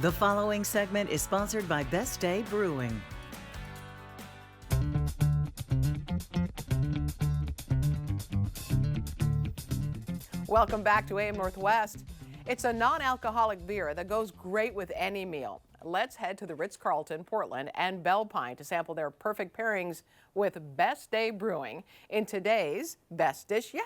The following segment is sponsored by Best Day Brewing. Welcome back to AM Northwest. It's a non-alcoholic beer that goes great with any meal. Let's head to the Ritz-Carlton, Portland, and Bellpine to sample their perfect pairings with Best Day Brewing in today's Best Dish Yet.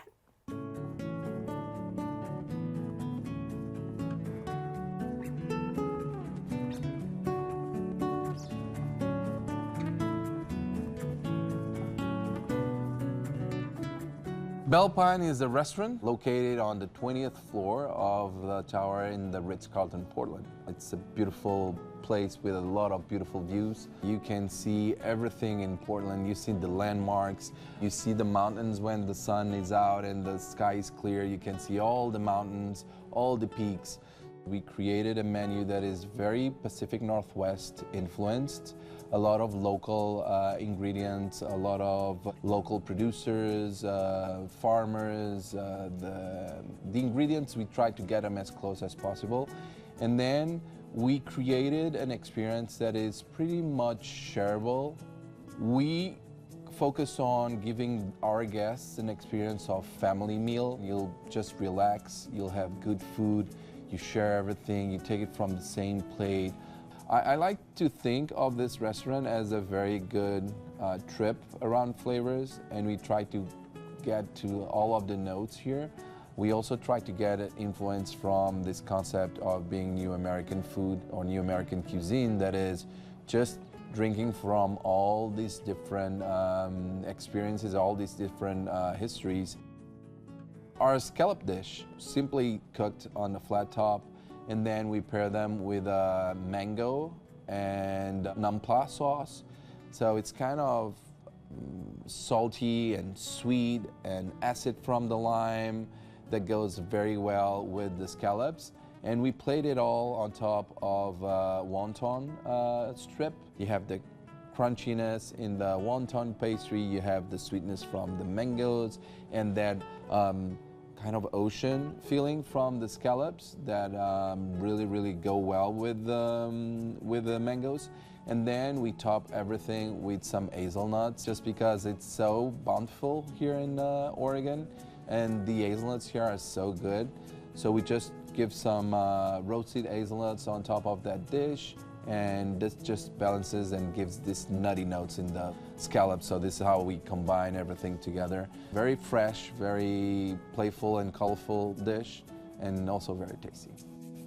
Bellpine is a restaurant located on the 20th floor of the tower in the Ritz-Carlton, Portland. It's a beautiful place with a lot of beautiful views. You can see everything in Portland. You see the landmarks. You see the mountains when the sun is out and the sky is clear. You can see all the mountains, all the peaks. We created a menu that is very Pacific Northwest influenced. A lot of local ingredients, a lot of local producers, farmers. The ingredients, we try to get them as close as possible. And then we created an experience that is pretty much shareable. We focus on giving our guests an experience of family meal. You'll just relax, you'll have good food, you share everything, you take it from the same plate. I like to think of this restaurant as a very good trip around flavors, and we try to get to all of the notes here. We also try to get influence from this concept of being New American food or New American cuisine, that is just drinking from all these different experiences, all these different histories. Our scallop dish, simply cooked on the flat top, and then we pair them with a mango and nampla sauce. So it's kind of salty and sweet and acid from the lime that goes very well with the scallops. And we played it all on top of wonton strip. You have the crunchiness in the wonton pastry, you have the sweetness from the mangoes, and that kind of ocean feeling from the scallops that really go well with the mangoes. And then we top everything with some hazelnuts, just because it's so bountiful here in Oregon, and the hazelnuts here are so good. So we just give some roasted hazelnuts on top of that dish, and this just balances and gives this nutty notes in the scallops. So this is how we combine everything together. Very fresh, very playful and colorful dish, and also very tasty.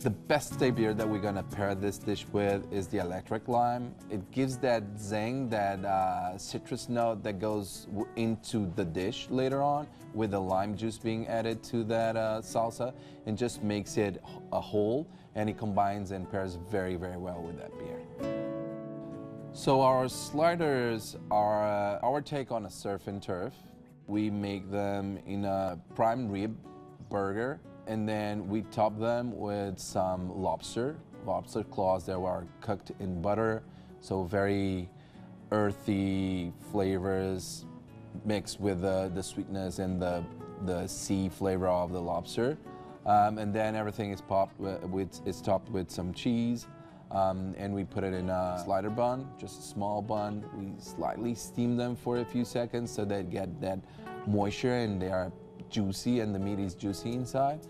The Best Day beer that we're gonna pair this dish with is the electric lime. It gives that zing, that citrus note that goes into the dish later on, with the lime juice being added to that salsa, and just makes it a whole, and it combines and pairs very well with that beer. So our sliders are our take on a surf and turf. We make them in a prime rib burger, and then we top them with some lobster claws that were cooked in butter. So very earthy flavors mixed with the sweetness and the sea flavor of the lobster. And then everything is topped with some cheese. And we put it in a slider bun, just a small bun. We slightly steam them for a few seconds so they get that moisture and they are juicy and the meat is juicy inside.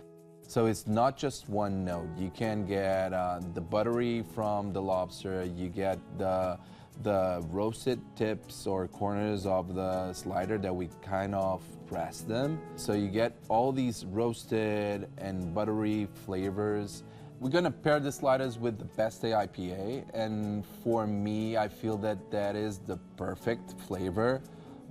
So it's not just one note. You can get the buttery from the lobster, you get the roasted tips or corners of the slider that we kind of press them. So you get all these roasted and buttery flavors. We're gonna pair the sliders with the Best Day IPA, and for me, I feel that that is the perfect flavor.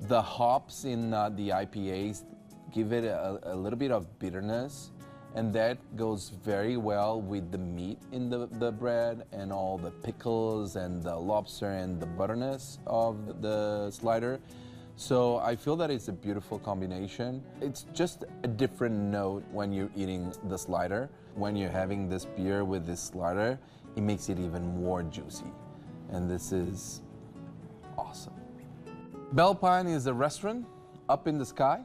The hops in the IPAs give it a little bit of bitterness, and that goes very well with the meat in the bread and all the pickles and the lobster and the butterness of the slider. So I feel that it's a beautiful combination. It's just a different note when you're eating the slider. When you're having this beer with this slider, it makes it even more juicy. And this is awesome. Bellpine is a restaurant up in the sky,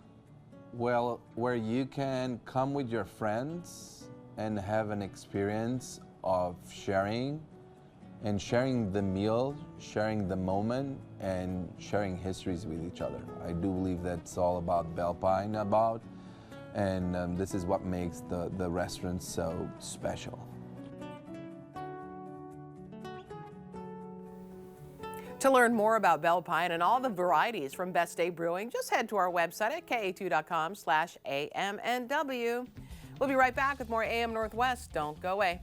well, where you can come with your friends and have an experience of sharing and sharing the meal, sharing the moment, and sharing histories with each other. I do believe that's all about Bellpine and this is what makes the restaurant so special. To learn more about Bellpine and all the varieties from Best Day Brewing, just head to our website at ka2.com/amnw. We'll be right back with more AM Northwest. Don't go away.